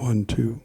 1, 2.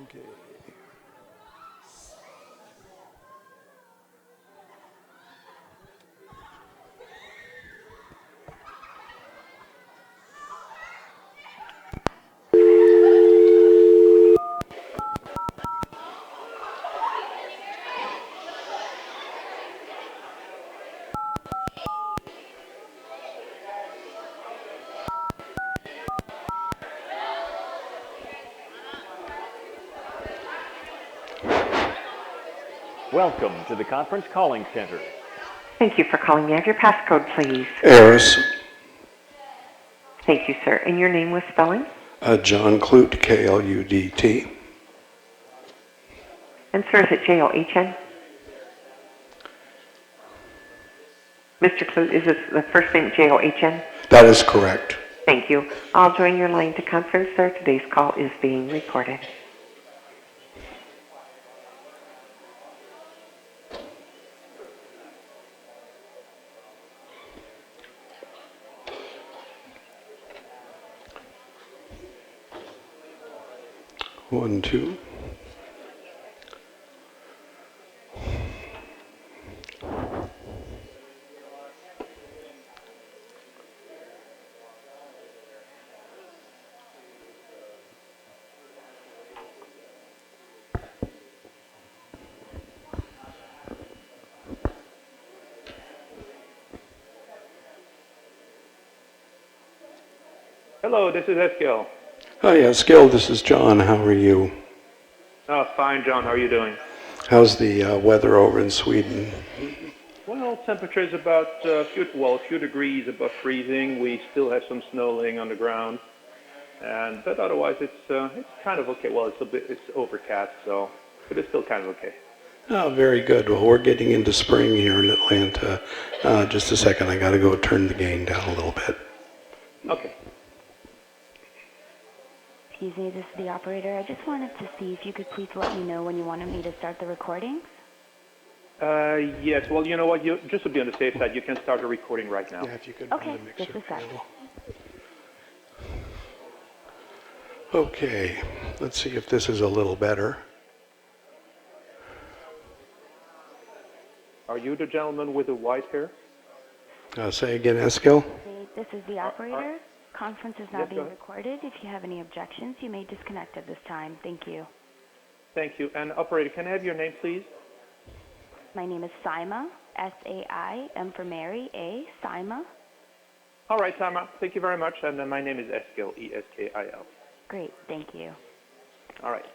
Okay. Welcome to the conference calling center. Thank you for calling. May I have your passcode, please? Eris. Thank you, sir. And your name was spelling? John Clute, K-L-U-D-T. And sir, is it J-O-H-N? Mr. Clute, is this the first name J-O-H-N? That is correct. Thank you. I'll join your line to conference, sir. Today's call is being recorded. One, two. Hello, this is Eskil. Hi, Eskil. This is John. How are you? Oh, fine, John. How are you doing? How's the weather over in Sweden? Well, temperature is about a few degrees above freezing. We still have some snow laying on the ground, but otherwise it's kind of okay. Well, it's overcast, but it's still kind of okay. Oh, very good. Well, we're getting into spring here in Atlanta. Just a second. I got to go turn the gain down a little bit. Okay. Excuse me, this is the operator. I just wanted to see if you could please let me know when you wanted me to start the recording. Yes. Well, you know what? Just to be on the safe side, you can start the recording right now. Yeah, if you could Okay, run the mixer just a sec. panel. Okay, let's see if this is a little better. Are you the gentleman with the white hair? Say again, Eskil? This This is the operator. Conference is now Yes, go being ahead. recorded. If you have any objections, you may disconnect at this time. Thank you. Thank you. And operator, can I have your name, please? My name is Saima, S-A-I, M for Mary, A, Saima. All right, Sama. Thank you very much. And then my name is Eskil, E-S-K-I-L. Great, thank you. All right.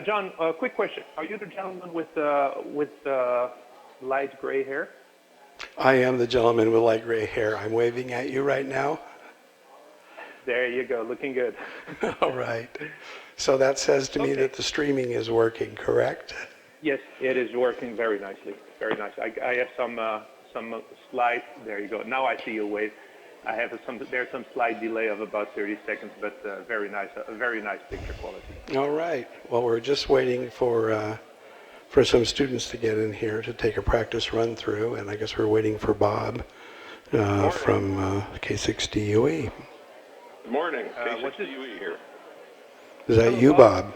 John, quick question. Are you the gentleman with light gray hair? I am the gentleman with light gray hair. I'm waving at you right now. There you go. Looking good. All right. So that says to me Okay. that the streaming is working, correct? Yes, it is working very nicely. Very nice. I have some slight. There you go. Now I see you wave. I have there's some slight delay of about 30 seconds, but very nice. A very nice picture quality. All right. Well, we're just waiting for some students to get in here to take a practice run through, and I guess we're waiting for Bob from K6DUE. Good morning, what's this? K6DUE here. Is that Hello, you, Bob. Bob?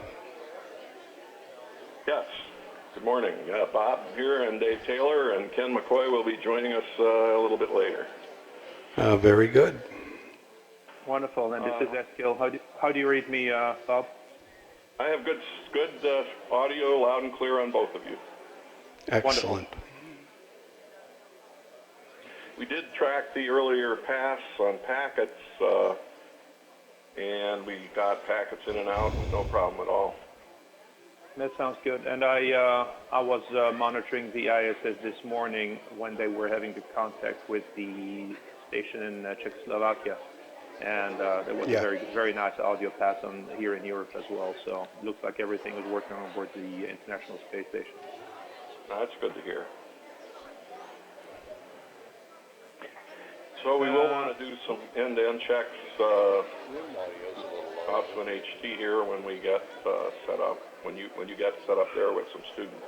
Yes, good morning. Bob here and Dave Taylor and Ken McCoy will be joining us a little bit later. Very good. Wonderful. And this is Eskil. How do you read me, Bob? I have good audio, loud and clear on both of you. Excellent. We did track the earlier pass on packets, and we got packets in and out with no problem at all. That sounds good. And I was monitoring the ISS this morning when they were having the contact with the station in Czechoslovakia, and there was a very nice audio pass on here in Europe as well. So it looks like everything was working on board the International Space Station. That's good to hear. So we will want to do some end-to-end checks out to an HT here when we get set up. When you get set up there with some students.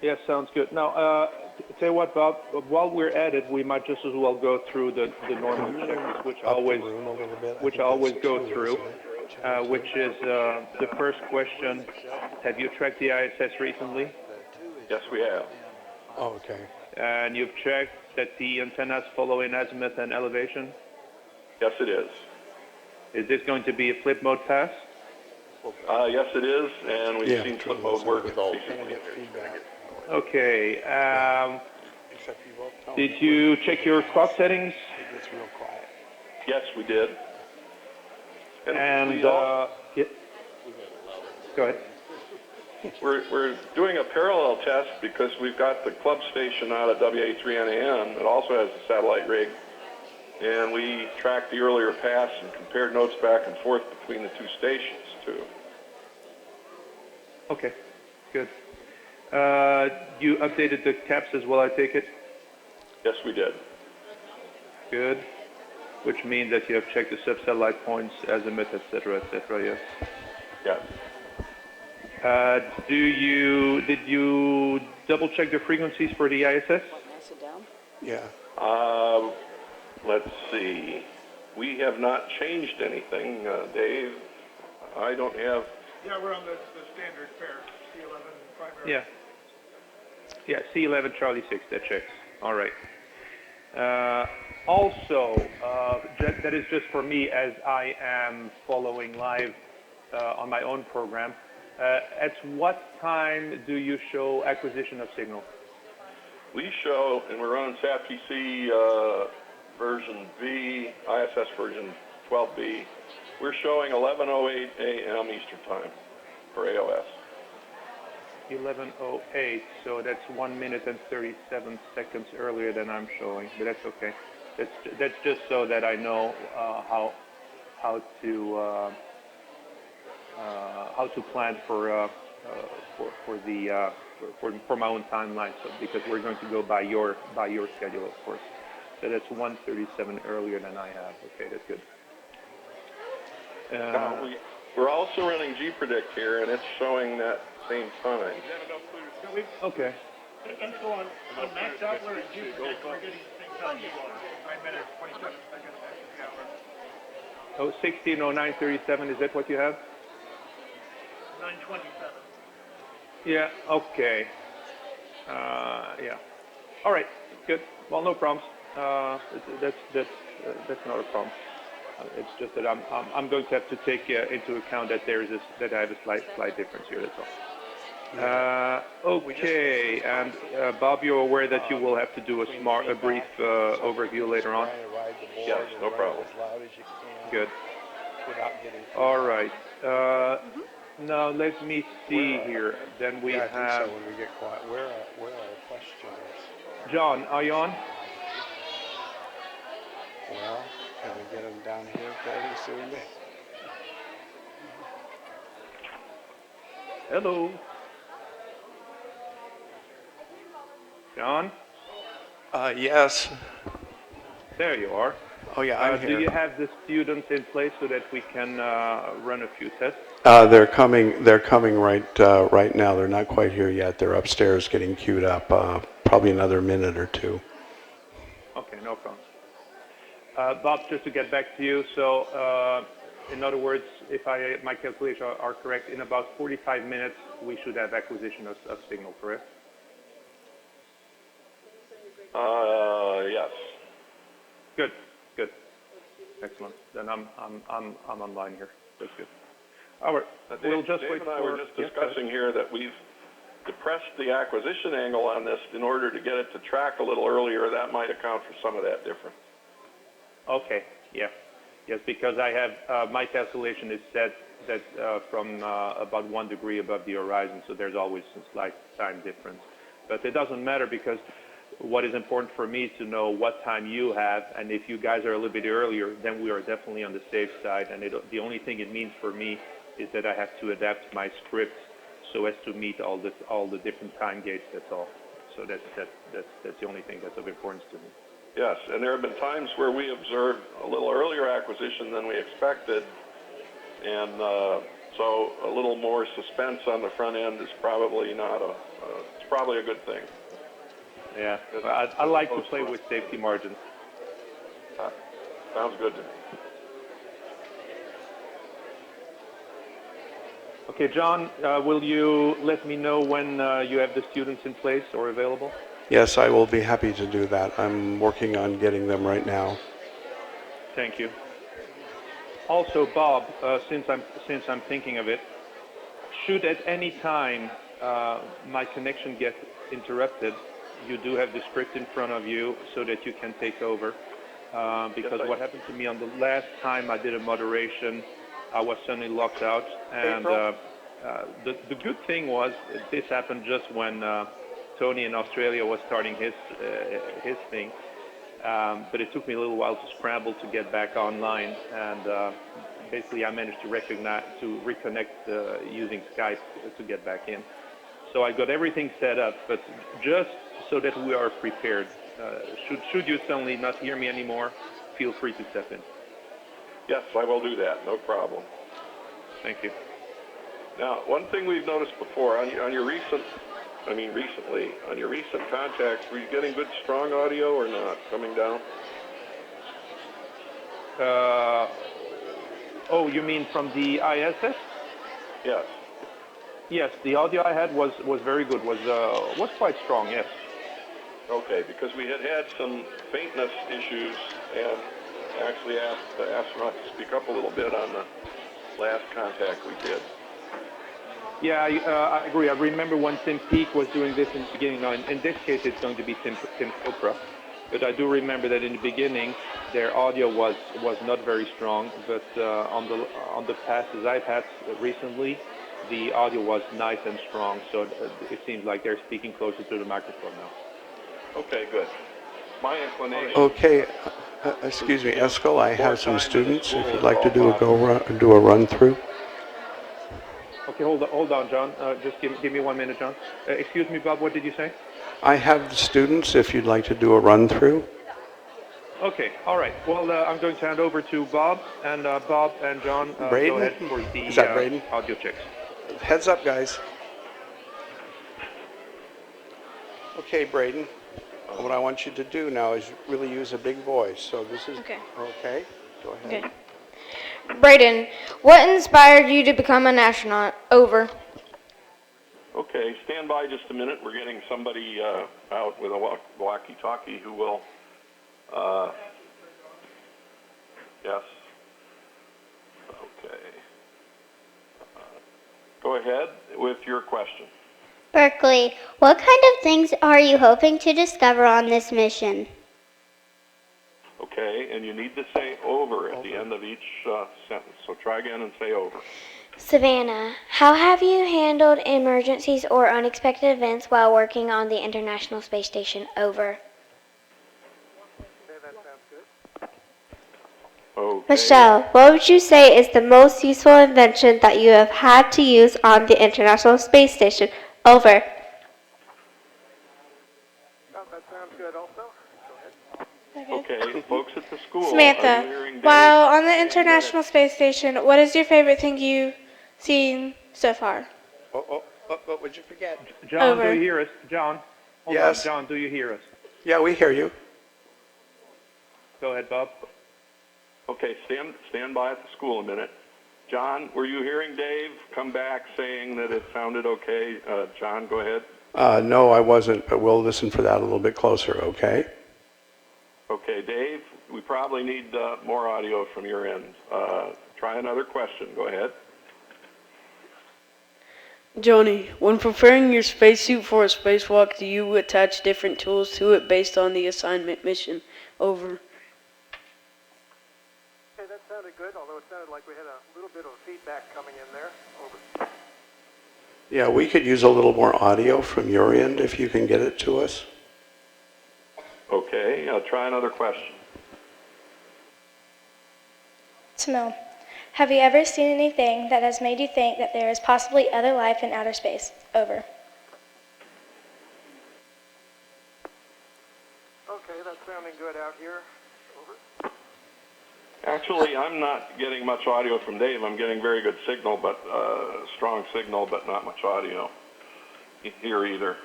Yeah, sounds good. Now, tell you what, Bob, while we're at it, we might just as well go through the normal checklists, which I always go through, which is the first question. Have you tracked the ISS recently? Yes, we have. Oh, okay. And you've checked that the antennas follow in azimuth and elevation? Yes, it is. Is this going to be a flip mode pass? Yes, it is, and we've seen flip mode work. Okay. Did you check your clock settings? Yes, we did. And we also, yeah. Go ahead. we're doing a parallel test because we've got the club station out at WA3NAM that also has a satellite rig. And we tracked the earlier pass and compared notes back and forth between the two stations, too. Okay, good. You updated the caps as well, I take it? Yes, we did. Good. Which means that you have checked the sub-satellite points, azimuth, etc., yes? Yes. Did you double-check the frequencies for the ISS? Yeah. Let's see. We have not changed anything, Dave. I don't have... Yeah, we're on the standard fare, C11 primary. Yeah. Yeah, C11 Charlie 6, that checks. All right. Also, that is just for me as I am following live on my own program. At what time do you show acquisition of signal? We show, and we're on SATPC version B, ISS version 12B. We're showing 11:08 a.m. Eastern Time for AOS. 11:08, so that's 1 minute and 37 seconds earlier than I'm showing, but that's okay. That's just so that I know how to plan for my own timeline. So because we're going to go by your schedule, of course. So that's 1:37 earlier than I have. Okay, that's good. We're also running G-Predict here, and it's showing that same time. Okay. Info on Mac Doppler and G-Predict, we're getting the same time you are. 9 minutes, 27 seconds. Oh, 16:09:37. Is that what you have? 9:27. Yeah. Okay. Yeah. All right. Good. Well, no problems. That's not a problem. It's just that I'm going to have to take into account that that I have a slight difference here. That's all. Okay, and Bob, you're aware that you will have to do a brief overview later on. Yes, no problem. Good. All right. Now let me see here. Then we have when we get quiet. Where are questions? John. Are you on? Well, can we get them down here fairly soon? Hello. John? Yes. There you are. Oh yeah, I'm Do here. you have the students in place so that we can run a few tests? They're coming. They're coming right now. They're not quite here yet. They're upstairs getting queued up. Probably another minute or two. Okay, no problem. Bob, just to get back to you, so in other words, if my calculations are correct, in about 45 minutes we should have acquisition of signal, correct? Yes. Good, good, excellent. Then I'm online here. That's good. All right, we'll just Dave wait and I for. were just discussing here that we've depressed the acquisition angle on this in order to get it to track a little earlier. That might account for some of that difference. Okay, yeah. Yes, because I have, my calculation is set that from about 1 degree above the horizon, so there's always a slight time difference. But it doesn't matter because what is important for me is to know what time you have, and if you guys are a little bit earlier, then we are definitely on the safe side, and the only thing it means for me is that I have to adapt my script so as to meet all the different time gates, that's all. So that's the only thing that's of importance to me. Yes, and there have been times where we observed a little earlier acquisition than we expected, and so a little more suspense on the front end is probably it's probably a good thing. Yeah, I like to play with safety margins. Sounds good to me. Okay, John, will you let me know when you have the students in place or available? Yes, I will be happy to do that. I'm working on getting them right now. Thank you. Also, Bob, since I'm thinking of it, should at any time my connection get interrupted, you do have the script in front of you so that you can take over. Because what happened to me on the last time I did a moderation, I was suddenly locked out, and the good thing was this happened just when Tony in Australia was starting his thing, but it took me a little while to scramble to get back online, and basically I managed to reconnect using Skype to get back in. So I got everything set up, but just so that we are prepared. Should you suddenly not hear me anymore, feel free to step in. Yes, I will do that. No problem. Thank you. Now, one thing we've noticed before on your recently, on your recent contacts, were you getting good strong audio or not coming down? Oh, you mean from the ISS? Yes. Yes, the audio I had was very good. Was quite strong. Yes. Okay, because we had some faintness issues and actually asked the astronaut to speak up a little bit on the last contact we did. Yeah, I agree. I remember when Tim Peake was doing this in the beginning. Now, in this case, it's going to be Tim Chopra. But I do remember that in the beginning, their audio was not very strong. But on the passes I've had recently, the audio was nice and strong. So it seems like they're speaking closer to the microphone now. Okay, good. My inclination. Okay, excuse me, Eskel. I have some students. If you'd like to do a run through. Okay, hold on, John. Just give me 1 minute, John. Excuse me, Bob. What did you say? I have the students. If you'd like to do a run through. Okay, all right. Well, I'm going to hand over to Bob, and Bob and John go Braden? ahead for Is that Braden? the audio checks. Heads up, guys. Okay, Braden. What I want you to do now is really use a big voice. So this is okay. Go ahead. Okay. Braden, what inspired you to become an astronaut? Over. Okay, stand by just a minute. We're getting somebody out with a walkie-talkie who will Yes. Okay. Go ahead with your question. Berkeley, what kind of things are you hoping to discover on this mission? Okay, and you need to say over at the end of each sentence. So try again and say over. Savannah, how have you handled emergencies or unexpected events while working on the International Space Station? Over. Okay. Michelle, what would you say is the most useful invention that you have had to use on the International Space Station? Over. That sounds good also. Go ahead. Okay, folks at the school, are you Samantha, hearing Dave? while on the International Space Station, what is your favorite thing you've seen so far? What would you forget? John, Over. do you hear us? John? Hold Yes. on. John, do you hear us? Yeah, we hear you. Go ahead, Bob. Okay, stand by at the school a minute. John, were you hearing Dave come back saying that it sounded okay? John, go ahead. No, I wasn't, but we'll listen for that a little bit closer, okay? Okay, Dave, we probably need more audio from your end. Try another question. Go ahead. Johnny, when preparing your spacesuit for a spacewalk, do you attach different tools to it based on the assignment mission? Over. Okay, that sounded good, although it sounded like we had a little bit of feedback coming in there. Over. Yeah, we could use a little more audio from your end if you can get it to us. Okay, try another question. Simone, have you ever seen anything that has made you think that there is possibly other life in outer space? Over. Okay, that's sounding good out here. Over. Actually, I'm not getting much audio from Dave. I'm getting very good signal, but strong signal, but not much audio here either.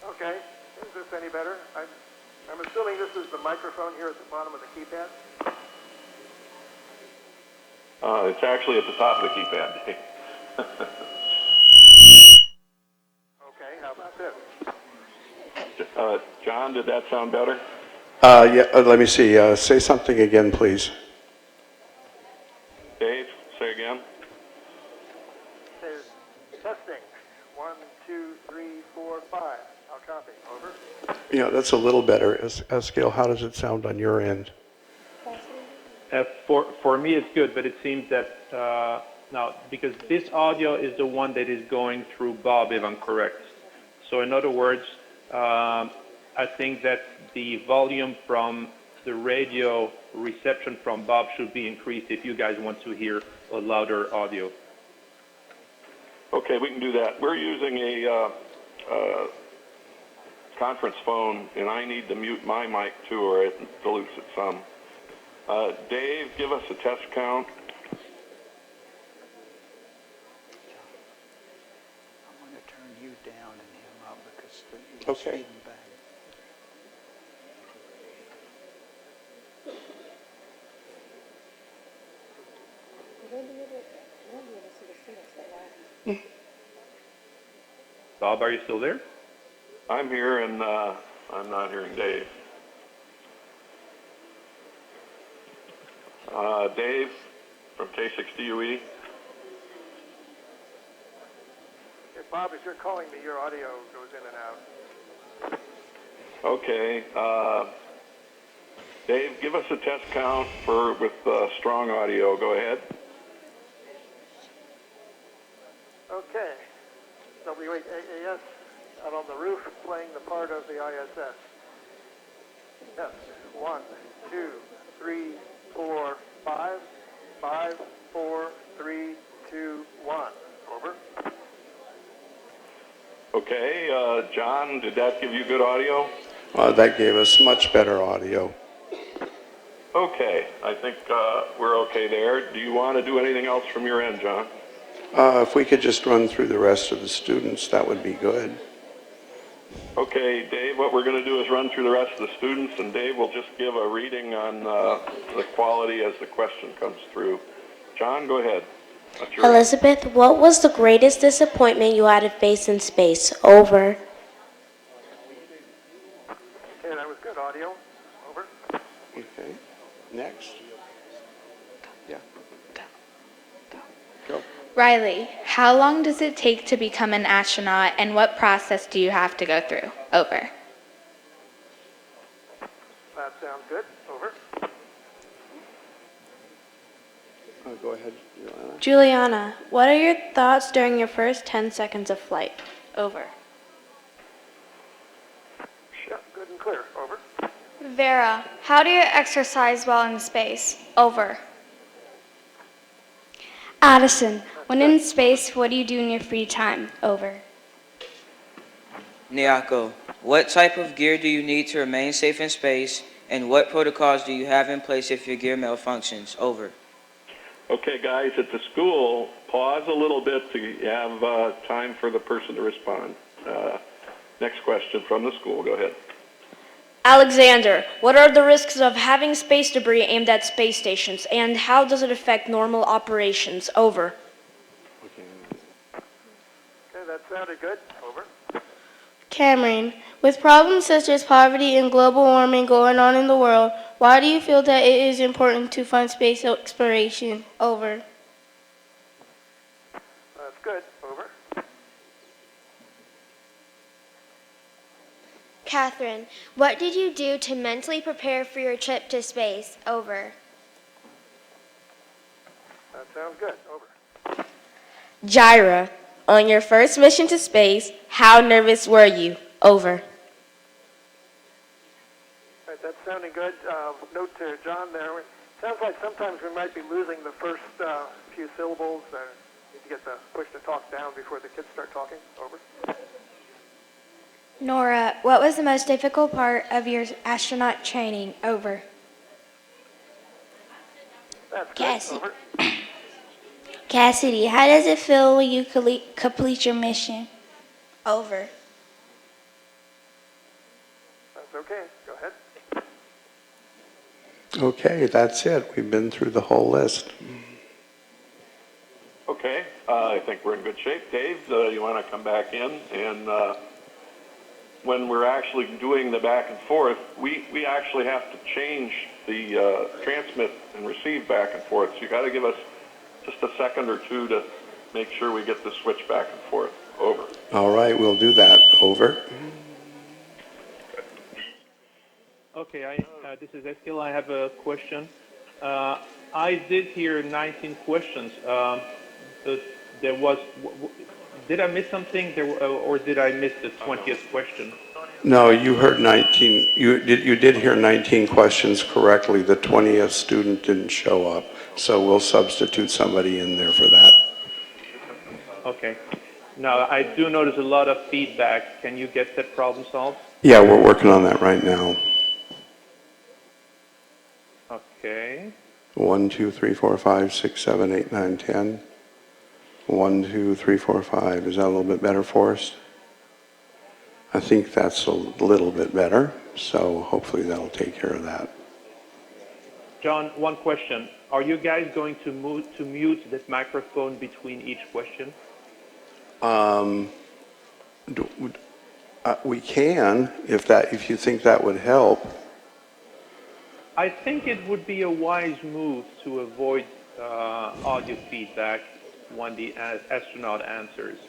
Okay, is this any better? I'm assuming this is the microphone here at the bottom of the keypad. It's actually at the top of the keypad, Dave. Okay, how about this? John, did that sound better? Yeah, let me see. Say something again, please. Dave, say again. It says testing. 1, 2, 3, 4, 5. I'll copy. Over. Yeah, that's a little better. Eskiel, how does it sound on your end? For me, it's good, but it seems that now, because this audio is the one that is going through Bob, if I'm correct. So in other words, I think that the volume from the radio reception from Bob should be increased if you guys want to hear a louder audio. Okay, we can do that. We're using a conference phone, and I need to mute my mic too, or it dilutes it some. Dave, give us a test count. I'm going to turn you down and him up because he's Okay. feeding back. Bob, are you still there? I'm here, and I'm not hearing Dave. Dave from K6DUE. Hey, Bob, if you're calling me, your audio goes in and out. Okay. Dave, give us a test count with strong audio. Go ahead. Okay. WAAS out on the roof playing the part of the ISS. Yes. 1, 2, 3, 4, 5. 5, 4, 3, 2, 1. Over. Okay. John, did that give you good audio? That gave us much better audio. Okay. I think we're okay there. Do you want to do anything else from your end, John? If we could just run through the rest of the students, that would be good. Okay, Dave, what we're going to do is run through the rest of the students, and Dave will just give a reading on the quality as the question comes through. John, go ahead. Elizabeth, what was the greatest disappointment you had to face in space? Over. Okay, that was good. Audio. Over. Okay. Next. Yeah. Go. Riley, how long does it take to become an astronaut and what process do you have to go through? Over. That sounds good. Over. Go ahead, Joanna. Juliana, what are your thoughts during your first 10 seconds of flight? Over. Yep, good and clear. Over. Vera, how do you exercise while in space? Over. Addison, when in space, what do you do in your free time? Over. Nyako, what type of gear do you need to remain safe in space, and what protocols do you have in place if your gear malfunctions? Over. Okay, guys, at the school, pause a little bit to have time for the person to respond. Next question from the school. Go ahead. Alexander, what are the risks of having space debris aimed at space stations, and how does it affect normal operations? Over. Okay, that sounded good. Over. Cameron, with problems such as poverty and global warming going on in the world, why do you feel that it is important to fund space exploration? Over. That's good. Over. Catherine, what did you do to mentally prepare for your trip to space? Over. That sounds good. Over. Jaira, on your first mission to space, how nervous were you? Over. All right, that's sounding good. Note to John there. It sounds like sometimes we might be losing the first few syllables. Need to get the push to talk down before the kids start talking. Over. Nora, what was the most difficult part of your astronaut training? Over. That's Cassie. good. Over. Cassidy, how does it feel when you complete your mission? Over. That's okay. Go ahead. Okay, that's it. We've been through the whole list. Okay, I think we're in good shape. Dave, you want to come back in? And when we're actually doing the back and forth, we actually have to change the transmit and receive back and forth. So you got to give us just a second or two to make sure we get the switch back and forth. Over. All right, we'll do that. Over. Okay, this is Eskil. I have a question. I did hear 19 questions. There was. Did I miss something, or did I miss the 20th question? No, you heard 19. You did hear 19 questions correctly. The 20th student didn't show up, so we'll substitute somebody in there for that. Okay. Now, I do notice a lot of feedback. Can you get that problem solved? Yeah, we're working on that right now. Okay. 1, 2, 3, 4, 5, 6, 7, 8, 9, 10. 1, 2, 3, 4, 5. Is that a little bit better for us? I think that's a little bit better, so hopefully that'll take care of that. John, one question. Are you guys going to mute this microphone between each question? We can, if you think that would help. I think it would be a wise move to avoid audio feedback when the astronaut answers.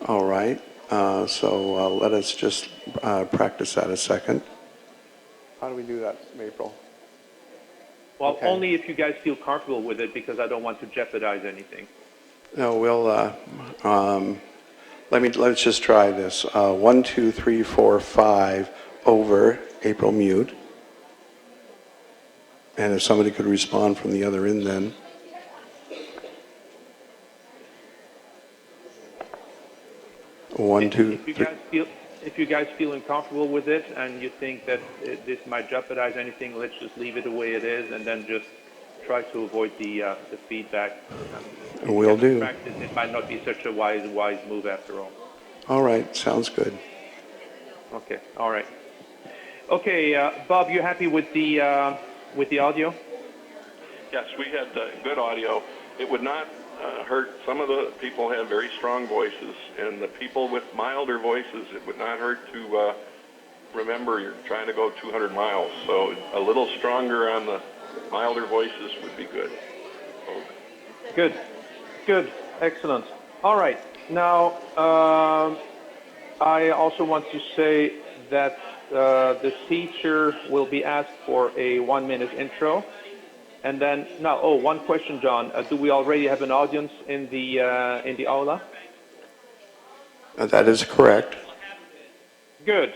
All right. So let us just practice that a second. How do we do that, April? Well, Okay. only if you guys feel comfortable with it, because I don't want to jeopardize anything. No, let's just try this. 1, 2, 3, 4, 5 over. April, mute. And if somebody could respond from the other end, then. One, two, three. If you guys feel uncomfortable with it and you think that this might jeopardize anything, let's just leave it the way it is, and then just try to avoid the feedback. Will do. Practice, it might not be such a wise move after all. All right, sounds good. Okay, all right. Okay, Bob, you happy with the audio? Yes, we had good audio. It would not hurt. Some of the people have very strong voices, and the people with milder voices, it would not hurt to remember you're trying to go 200 miles, so a little stronger on the milder voices would be good. Good, good, excellent. All right, now I also want to say that the teacher will be asked for a 1-minute intro. And then, now, one question, John. Do we already have an audience in the aula? That is correct. Good.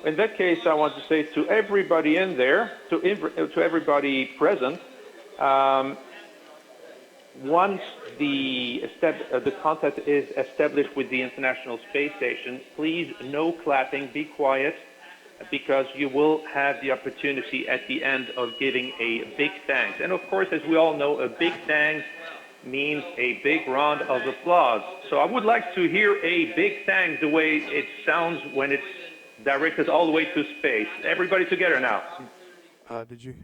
In that case, I want to say to everybody in there, to everybody present, once the contact is established with the International Space Station, please no clapping, be quiet, because you will have the opportunity at the end of giving a big thanks. And of course, as we all know, a big thanks means a big round of applause. So I would like to hear a big thanks the way it sounds when it's directed all the way to space. Everybody together now. Did you?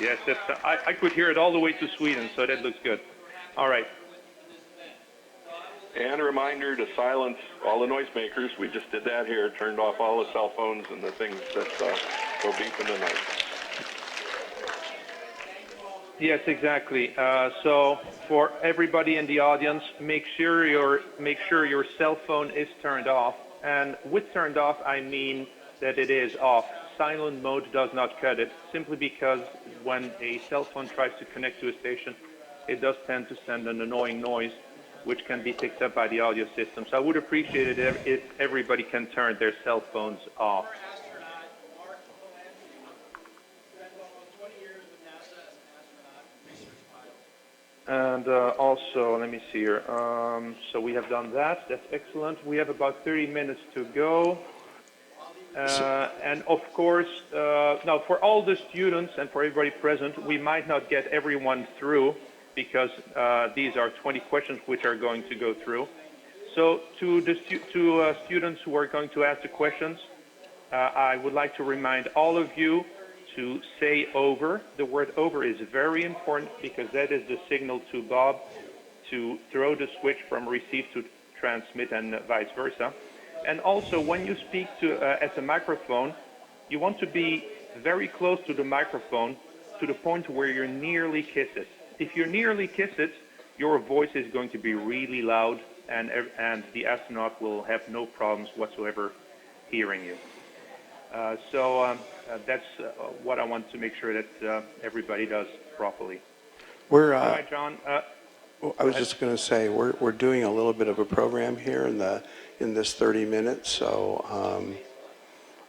Yes, I could hear it all the way to Sweden, so that looks good. All right. And a reminder to silence all the noisemakers. We just did that here, turned off all the cell phones and the things that go beep in the night. Yes, exactly. So for everybody in the audience, make sure your cell phone is turned off. And with turned off, I mean that it is off. Silent mode does not cut it, simply because when a cell phone tries to connect to a station, it does tend to send an annoying noise, which can be picked up by the audio system. So I would appreciate it if everybody can turn their cell phones off. And also, let me see here. So we have done that. That's excellent. We have about 30 minutes to go. And of course, now for all the students and for everybody present, we might not get everyone through because these are 20 questions which are going to go through. So to the students who are going to ask the questions, I would like to remind all of you to say over. The word over is very important because that is the signal to Bob to throw the switch from receive to transmit and vice versa. And also, when you speak at the microphone, you want to be very close to the microphone to the point where you nearly kiss it. If you nearly kiss it, your voice is going to be really loud, and the astronaut will have no problems whatsoever hearing you. So that's what I want to make sure that everybody does properly. All right, John. I was just going to say we're doing a little bit of a program here in this 30 minutes. So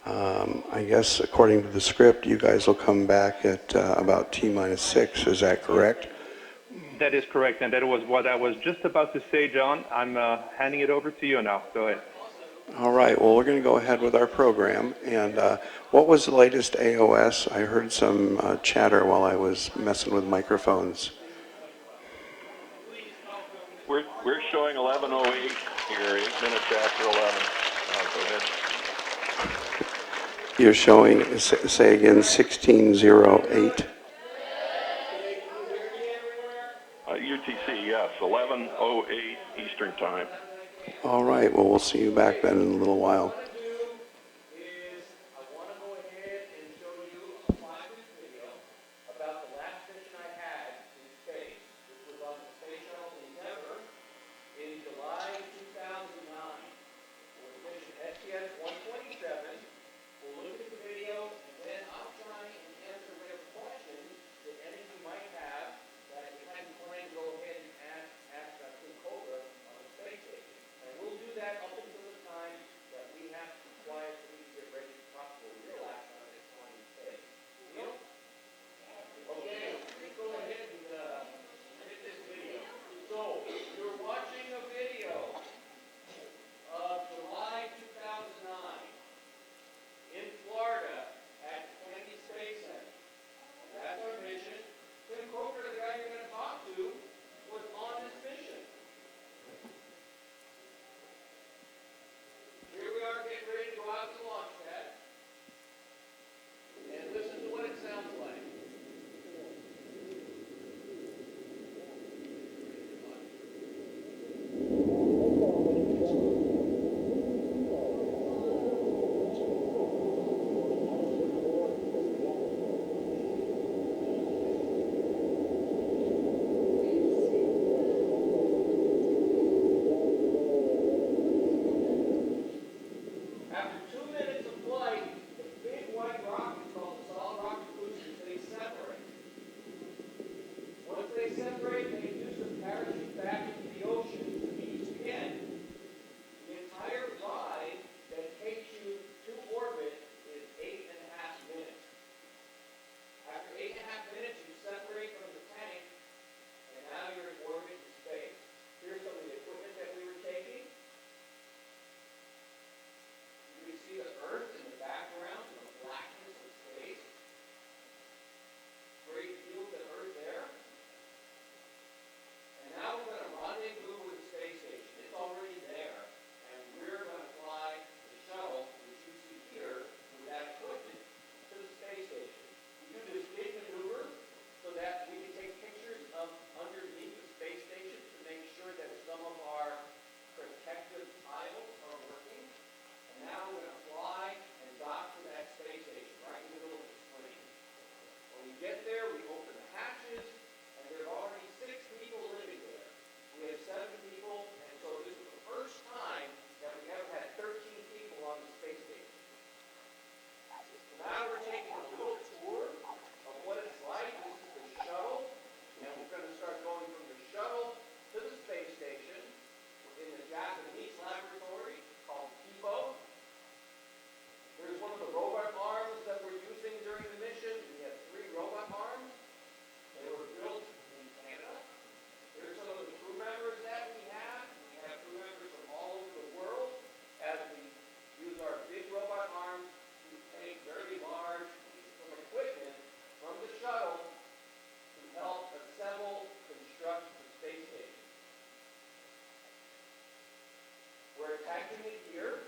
I guess according to the script, you guys will come back at about T-6. Is that correct? That is correct, and that was what I was just about to say, John. I'm handing it over to you now. Go ahead. All right. Well, we're going to go ahead with our program. And what was the latest AOS? I heard some chatter while I was messing with microphones. We're showing 11:08 here, 8 minutes after 11. Go ahead. You're showing, say again, 16:08. UTC, yes, 11:08 Eastern Time. All right. Well, we'll see you back then in a little while. We'll do that up until the time that we have attaching it here.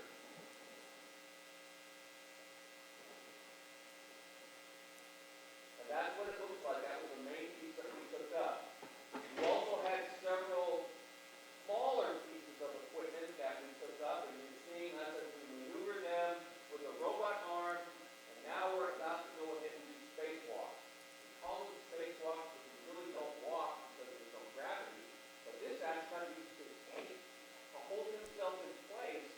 And that's what it looks like. That was the main piece that we took up. We also had several smaller pieces of equipment that we took up, and you're seeing us as we maneuver them with a robot arm, and now we're about to go ahead and do spacewalks. We call them spacewalks because we really don't walk because there's no gravity, but this actually used his hands to hold himself in place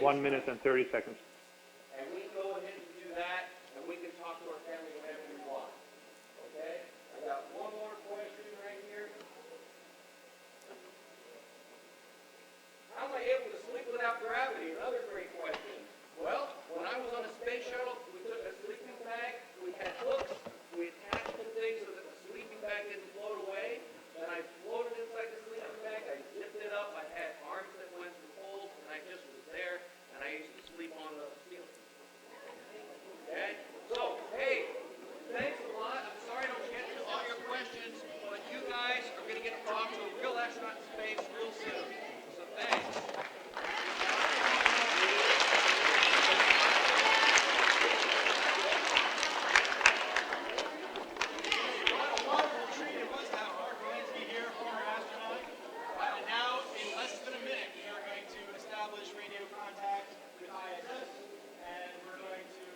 1 minute and 30 seconds. And we can go ahead and do that, and we can talk to our family whenever we want. Okay? I got one more question right here. How am I able to sleep without gravity? Another great question. Well, when I was on a space shuttle, we took a sleeping bag, we had hooks, we attached the thing so that the sleeping bag didn't float away. Then I floated inside the sleeping bag, I zipped it up, I had arms that went through holes, and I just was there, and I used to sleep on the ceiling. Okay? So, hey, thanks a lot. I'm sorry I don't get to all your questions, but you guys are going to get to talk to a real astronaut in space real soon. So thanks. establish radio contact with ISS, and we're going to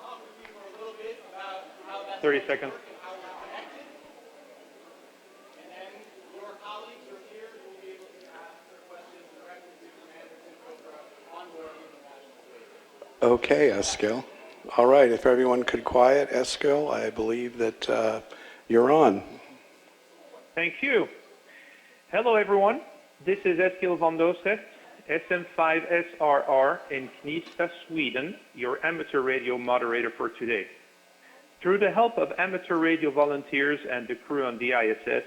talk with you for a little bit about how that's 30 seconds. how we're connected. And then your colleagues are here who will be able to ask their questions directly to Commander Tim Cobra on board the International Space Station. Okay, Eskil. All right, if everyone could quiet, Eskil, I believe that you're on. Thank you. Hello, everyone. This is Eskil van Dooset, SM5SRR in Knivsta, Sweden, your amateur radio moderator for today. Through the help of amateur radio volunteers and the crew on the ISS,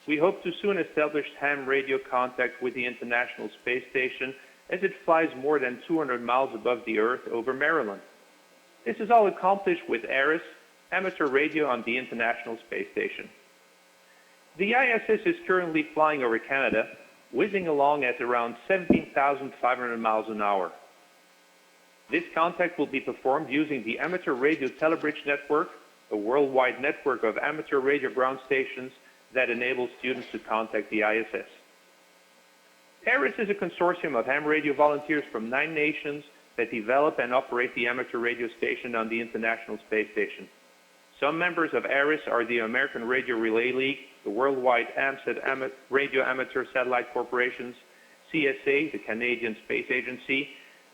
we hope to soon establish ham radio contact with the International Space Station as it flies more than 200 miles above the Earth over Maryland. This is all accomplished with ARIS, amateur radio on the International Space Station. The ISS is currently flying over Canada, whizzing along at around 17,500 miles an hour. This contact will be performed using the Amateur Radio Telebridge Network, a worldwide network of amateur radio ground stations that enables students to contact the ISS. ARIS is a consortium of ham radio volunteers from 9 nations that develop and operate the amateur radio station on the International Space Station. Some members of ARIS are the American Radio Relay League, the Worldwide AMSAT Radio Amateur Satellite Corporations, CSA, the Canadian Space Agency,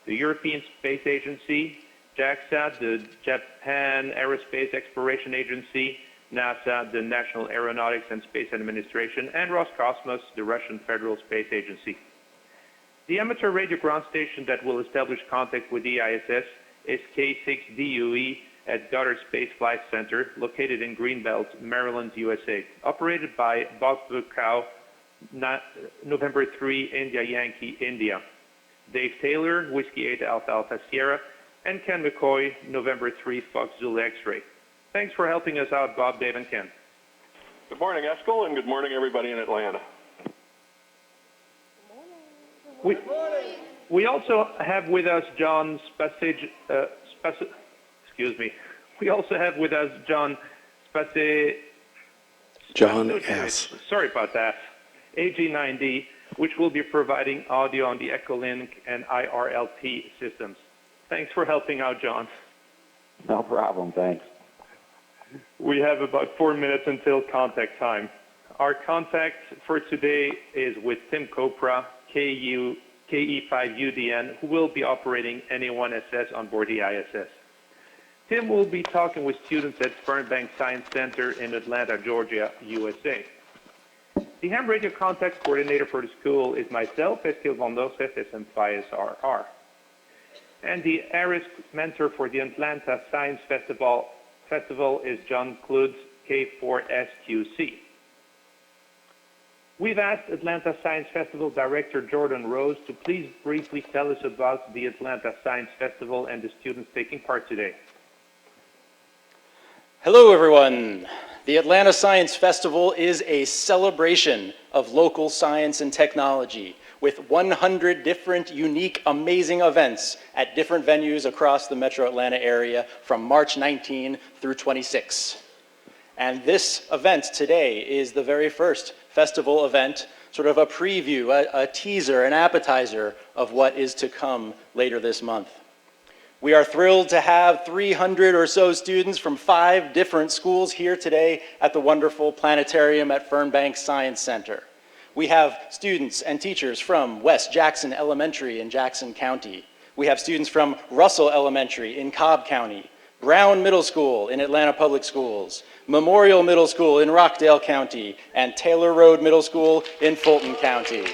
the European Space Agency, JAXA, the Japan Aerospace Exploration Agency, NASA, the National Aeronautics and Space Administration, and Roscosmos, the Russian Federal Space Agency. The amateur radio ground station that will establish contact with the ISS is K6DUE at Goddard Space Flight Center, located in Greenbelt, Maryland, USA, operated by Bob Bukow, November 3, India Yankee, India. Dave Taylor, Whiskey 8 Alpha Alpha Sierra, and Ken McCoy, November 3, Fox Zulu X-Ray. Thanks for helping us out, Bob, Dave, and Ken. Good morning, Eskil, and good morning, everybody in Atlanta. We also have with us John We also have with us John S. Sorry about that. AG9D, which will be providing audio on the Echolink and IRLT systems. Thanks for helping out, John. No problem, thanks. We have about 4 minutes until contact time. Our contact for today is with Tim Copra, KE5UDN, who will be operating NA1SS on board the ISS. Tim will be talking with students at Fernbank Science Center in Atlanta, Georgia, USA. The ham radio contact coordinator for the school is myself, Eskil van Dooset, SM5SRR. And the ARIS mentor for the Atlanta Science Festival is John Klutz, K4SQC. We've asked Atlanta Science Festival Director Jordan Rose to please briefly tell us about the Atlanta Science Festival and the students taking part today. Hello, everyone. The Atlanta Science Festival is a celebration of local science and technology with 100 different, unique, amazing events at different venues across the metro Atlanta area from March 19 through 26. And this event today is the very first festival event, sort of a preview, a teaser, an appetizer of what is to come later this month. We are thrilled to have 300 or so students from 5 different schools here today at the wonderful planetarium at Fernbank Science Center. We have students and teachers from West Jackson Elementary in Jackson County, We have students from Russell Elementary in Cobb County, Brown Middle School in Atlanta Public Schools, Memorial Middle School in Rockdale County, and Taylor Road Middle School in Fulton County.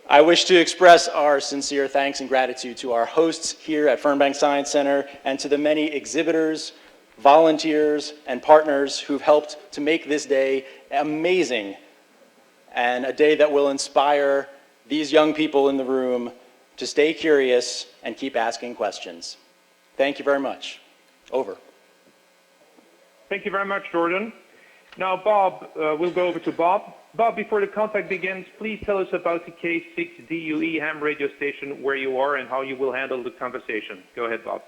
I wish to express our sincere thanks and gratitude to our hosts here at Fernbank Science Center and to the many exhibitors, volunteers, and partners who've helped to make this day amazing and a day that will inspire these young people in the room to stay curious and keep asking questions. Thank you very much. Over. Thank you very much, Jordan. Now, Bob, we'll go over to Bob. Bob, before the contact begins, please tell us about the K6DUE ham radio station, where you are and how you will handle the conversation. Go ahead, Bob.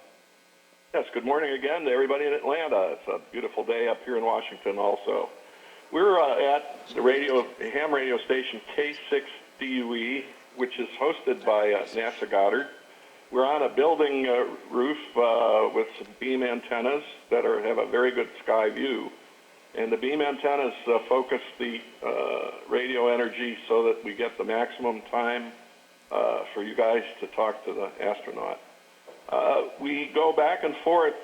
Yes, good morning again to everybody in Atlanta. It's a beautiful day up here in Washington also. We're at the ham radio station K6DUE, which is hosted by NASA Goddard. We're on a building roof with some beam antennas that have a very good sky view. And the beam antennas focus the radio energy so that we get the maximum time for you guys to talk to the astronaut. We go back and forth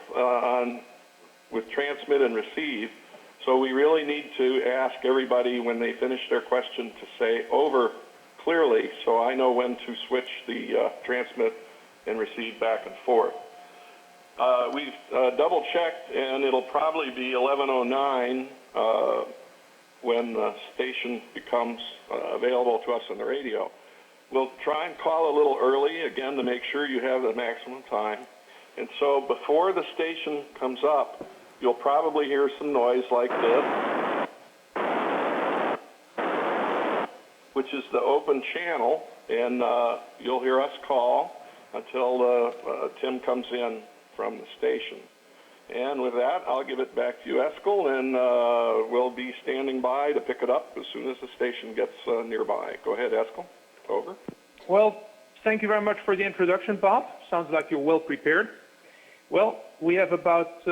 with transmit and receive, so we really need to ask everybody when they finish their question to say over clearly, so I know when to switch the transmit and receive back and forth. We've double-checked, and it'll probably be 11:09 when the station becomes available to us on the radio. We'll try and call a little early, again, to make sure you have the maximum time. And so before the station comes up, you'll probably hear some noise like this, which is the open channel, and you'll hear us call until Tim comes in from the station. And with that, I'll give it back to you, Eskil, and we'll be standing by to pick it up as soon as the station gets nearby. Go ahead, Eskil. Over. Well, thank you very much for the introduction, Bob. Sounds like you're well prepared. Well, we have about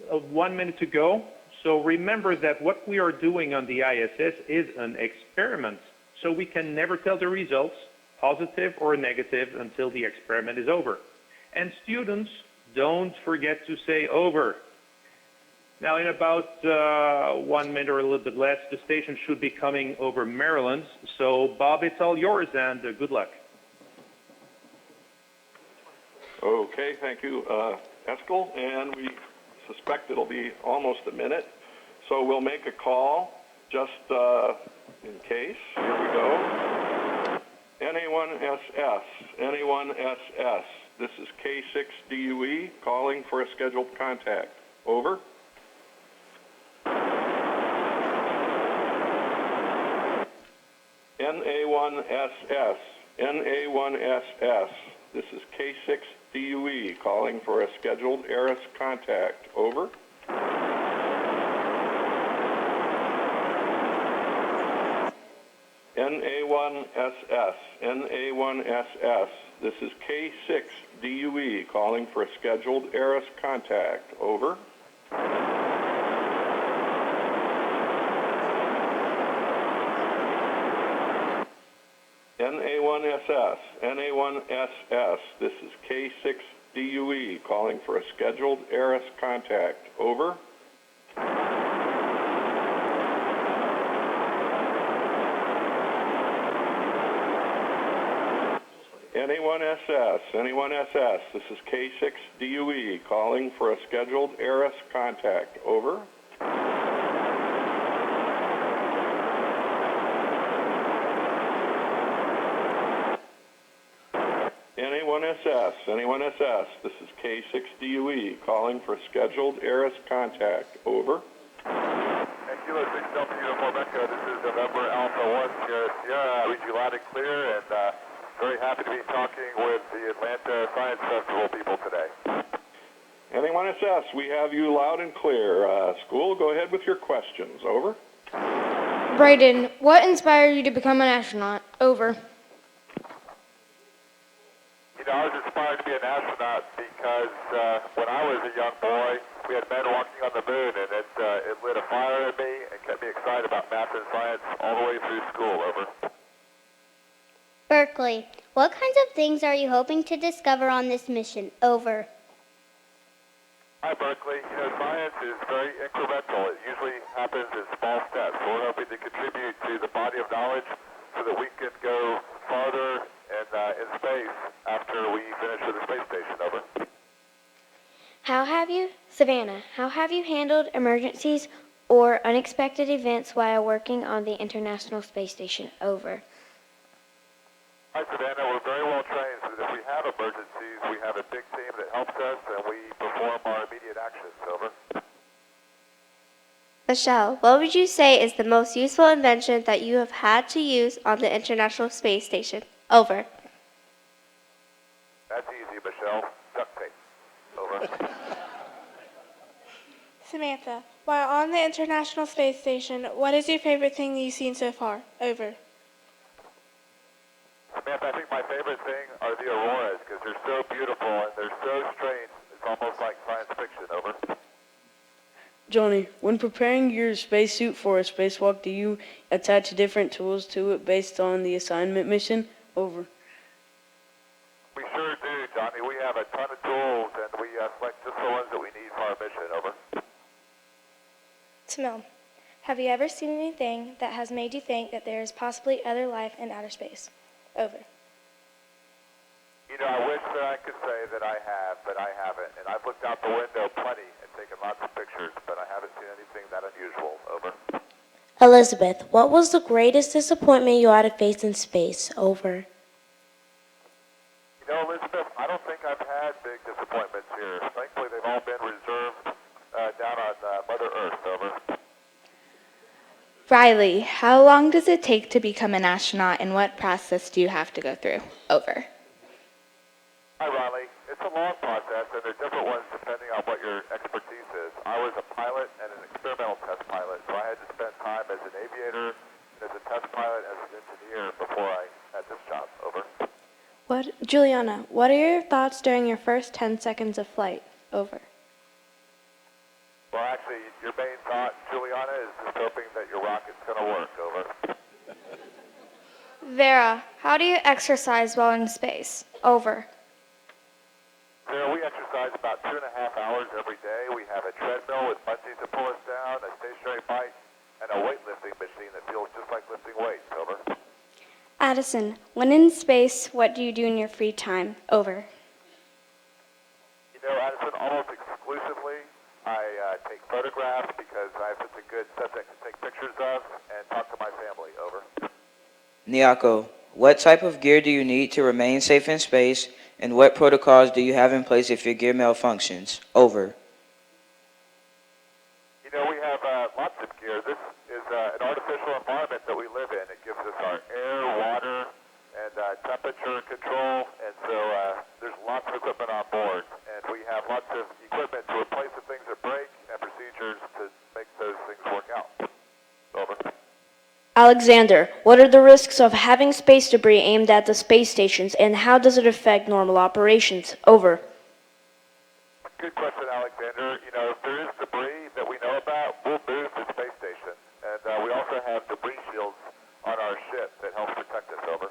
1 minute to go. So remember that what we are doing on the ISS is an experiment. So we can never tell the results, positive or negative, until the experiment is over. And students, don't forget to say over. Now, in about 1 minute or a little bit less, the station should be coming over Maryland. So, Bob, it's all yours, and good luck. Okay, thank you, Eskil. And we suspect it'll be almost a minute. So we'll make a call just in case. Here we go. NA1SS, NA1SS. This is K6DUE calling for a scheduled contact. Over. NA1SS, NA1SS. This is K6DUE calling for a scheduled ARIS contact. Over. NA1SS, NA1SS. This is K6DUE calling for a scheduled ARIS contact. Over. NA1SS, NA1SS. This is K6DUE calling for a scheduled ARIS contact. Over. NA1SS, NA1SS. This is K6DUE calling for a scheduled ARIS contact. Over. NA1SS, NA1SS. This is K6DUE calling for a scheduled ARIS contact. Over. And Kilo 6 Delta Uniform Echo, this is November Alpha 1 Sierra Sierra. I read you loud and clear, and very happy to be talking with the Atlanta Science Festival people today. NA1SS, we have you loud and clear. School, go ahead with your questions. Over. Brayden, what inspired you to become an astronaut? Over. You know, I was inspired to be an astronaut because when I was a young boy, we had men walking on the moon, and it lit a fire in me and kept me excited about math and science all the way through school. Over. What kinds of things are you hoping to discover on this mission? Over. Hi, Berkeley. Science is very incremental. It usually happens in small steps. We're hoping to contribute to the body of knowledge so that we can go farther in space after we finish with the space station. Over. Savannah, how have you handled emergencies or unexpected events while working on the International Space Station? Over. Hi, Savannah. We're very well trained, so that if we have emergencies, we have a big team that helps us, and we perform our immediate actions. Over. Michelle, what would you say is the most useful invention that you have had to use on the International Space Station? Over. That's easy, Michelle. Duct tape. Over. Samantha, while on the International Space Station, what is your favorite thing you've seen so far? Over. Samantha, I think my favorite thing are the auroras because they're so beautiful and they're so strange. It's almost like science fiction. Over. Johnny, when preparing your spacesuit for a spacewalk, do you attach different tools to it based on the assignment mission? Over. We sure do, Johnny. We have a ton of tools and we select just the ones that we need for our mission. Over. Tamil, have you ever seen anything that has made you think that there is possibly other life in outer space? Over. I wish that I could say that I have, but I haven't. And I've looked out the window plenty and taken lots of pictures, but I haven't seen anything that unusual. Over. Elizabeth, what was the greatest disappointment you had to face in space? Over. Elizabeth, I don't think I've had big disappointments here. Thankfully, they've all been reserved down on Mother Earth. Over. Riley, how long does it take to become an astronaut and what process do you have to go through? Over. Hi, Riley. It's a long process, and there are different ones depending on what your expertise is. I was a pilot and an experimental test pilot, so I had to spend time as an aviator, as a test pilot, as an engineer before I had this job. Over. Juliana, what are your thoughts during your first 10 seconds of flight? Over. Well, actually, your main thought, Juliana, is just hoping that your rocket's going to work. Over. Vera, how do you exercise while in space? Over. We exercise about 2.5 hours every day. We have a treadmill with bungees that pull us down, a stationary bike, and a weightlifting machine that feels just like lifting weights. Over. Addison, when in space, what do you do in your free time? Over. Addison, almost exclusively, I take photographs because I have such a good subject to take pictures of and talk to my family. Over. Nyako, what type of gear do you need to remain safe in space, and what protocols do you have in place if your gear malfunctions? Over. We have lots of gear. This is an artificial environment that we live in. It gives us our air, water, and temperature control, and so there's lots of equipment on board. And we have lots of equipment to replace the things that break and procedures to make those things work out. Over. Alexander, what are the risks of having space debris aimed at the space stations and how does it affect normal operations? Over. Good question, Alexander. If there is debris that we know about, we'll move to the space station. And we also have debris shields on our ship that help protect us. Over.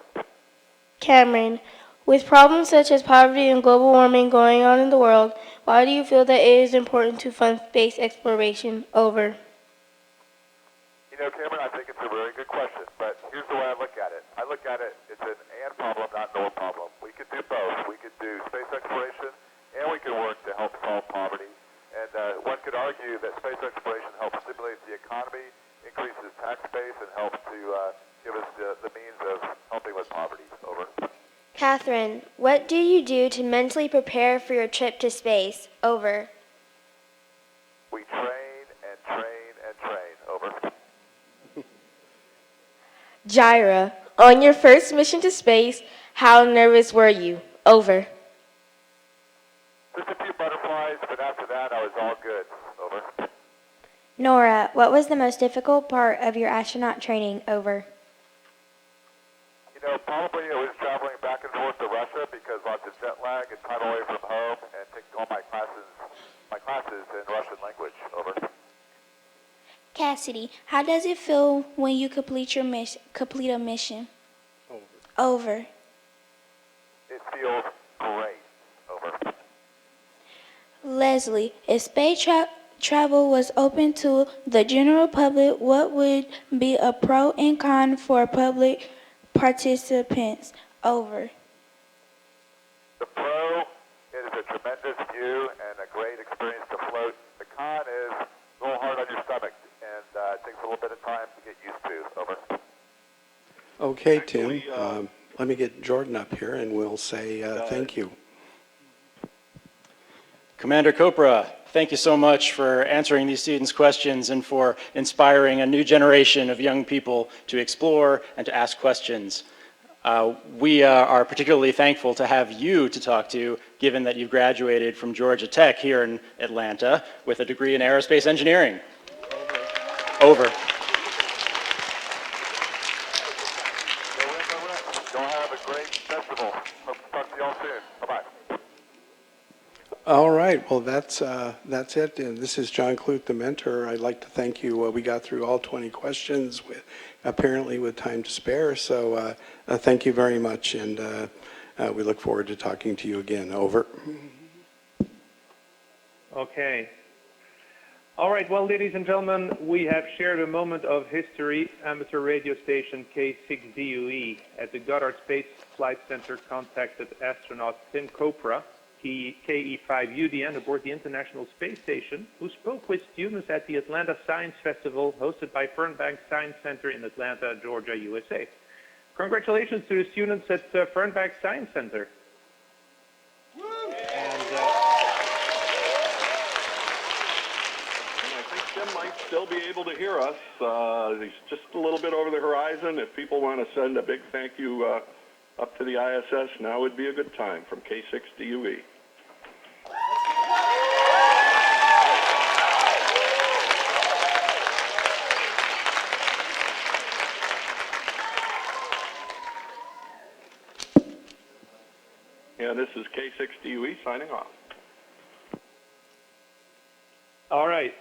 Cameron, with problems such as poverty and global warming going on in the world, why do you feel that it is important to fund space exploration? Over. Cameron, I think it's a very good question, but here's the way I look at it. I look at it, it's an and problem, not no problem. We could do both. We could do space exploration, and we could work to help solve poverty. And one could argue that space exploration helps stimulate the economy, increases tax base, and helps to give us the means of helping with poverty. Over. Catherine, what do you do to mentally prepare for your trip to space? Over. We train and train and train. Over. Jaira, on your first mission to space, how nervous were you? Over. Just a few butterflies, but after that, I was all good. Over. Nora, what was the most difficult part of your astronaut training? Over. Probably it was traveling back and forth to Russia because lots of jet lag and time away from home and taking all my classes in Russian language. Over. Cassidy, how does it feel when you complete a mission? Over. Leslie, if space travel was open to the general public, what would be a pro and con for public participants? Over. The pro, it is a tremendous view and a great experience to float. The con is a little hard on your stomach, and it takes a little bit of time to get used to. Over. Okay, Tim. Let me get Jordan up here, and we'll say thank you. Commander Copra, thank you so much for answering these students' questions and for inspiring a new generation of young people to explore and to ask questions. We are particularly thankful to have you to talk to, given that you've graduated from Georgia Tech here in Atlanta with a degree in aerospace engineering. Over. Y'all have a great festival. Hope to talk to y'all soon. Bye-bye. All right. Well, that's it. And this is John Clute, the mentor. I'd like to thank you. We got through all 20 questions, apparently with time to spare. So thank you very much, and we look forward to talking to you again. Over. Okay. All right, well, ladies and gentlemen, we have shared a moment of history. Amateur radio station K6DUE at the Goddard Space Flight Center contacted astronaut Tim Copra, KE5UDN, aboard the International Space Station, who spoke with students at the Atlanta Science Festival hosted by Fernbank Science Center in Atlanta, Georgia, USA. Congratulations to the students at Fernbank Science Center. Tim might still be able to hear us. He's just a little bit over the horizon. If people want to send a big thank you up to the ISS, now would be a good time from K6DUE. And this is K6DUE signing off. All right.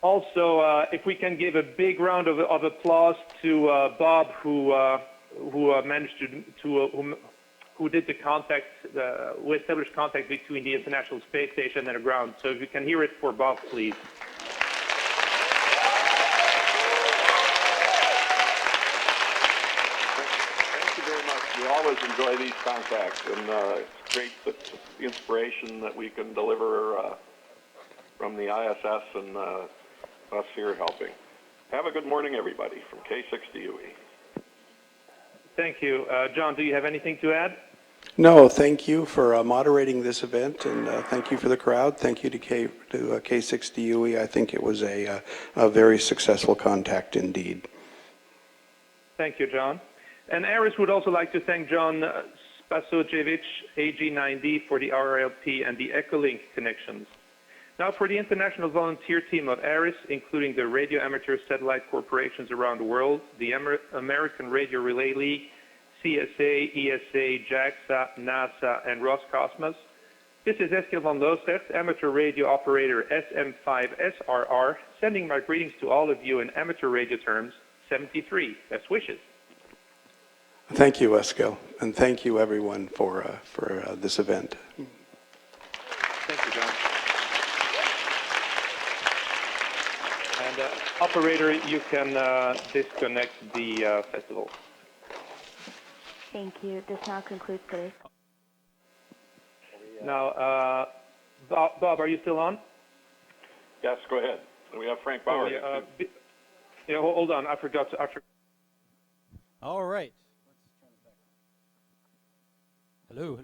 Also, if we can give a big round of applause to Bob, who managed who did the contact, who established contact between the International Space Station and the ground. So if you can hear it for Bob, please. Thank you very much. We always enjoy these contacts, and it's great that the inspiration that we can deliver from the ISS and us here helping. Have a good morning, everybody, from K6DUE. Thank you. John, do you have anything to add? No, thank you for moderating this event, and thank you for the crowd. Thank you to K6DUE. I think it was a very successful contact indeed. Thank you, John. And ARIS would also like to thank John Spasojevic, AG9D, for the RLP and the Echolink connections. Now for the international volunteer team of ARIS, including the Radio Amateur Satellite Corporations around the world, the American Radio Relay League, CSA, ESA, JAXA, NASA, and Roscosmos. This is Eskil van Loosert, amateur radio operator SM5SRR, sending my greetings to all of you in amateur radio terms, 73. Best wishes. Thank you, Eskil, and thank you everyone for this event. Thank you, John. And operator, you can disconnect the festival. Thank you. This now concludes today's. Now, Bob, are you still on? Yes, go ahead. We have Frank Bauer. Yeah, hold on. I forgot to. All right. Hello.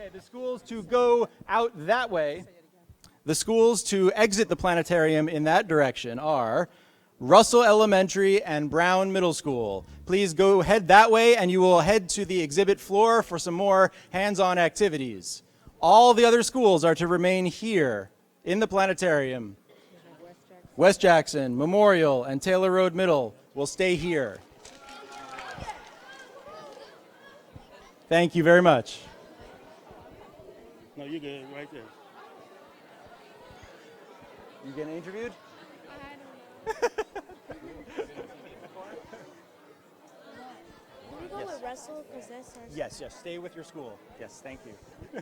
Okay, the schools to go out that way, the schools to exit the planetarium in that direction are Russell Elementary and Brown Middle School. Please go head that way and you will head to the exhibit floor for some more hands-on activities. All the other schools are to remain here in the planetarium. West Jackson, Memorial, and Taylor Road Middle will stay here. Thank you very much. No, you're good, right there. You getting interviewed? Can we go with Russell? Because that's our Yes, stay with your school. Yes, thank you.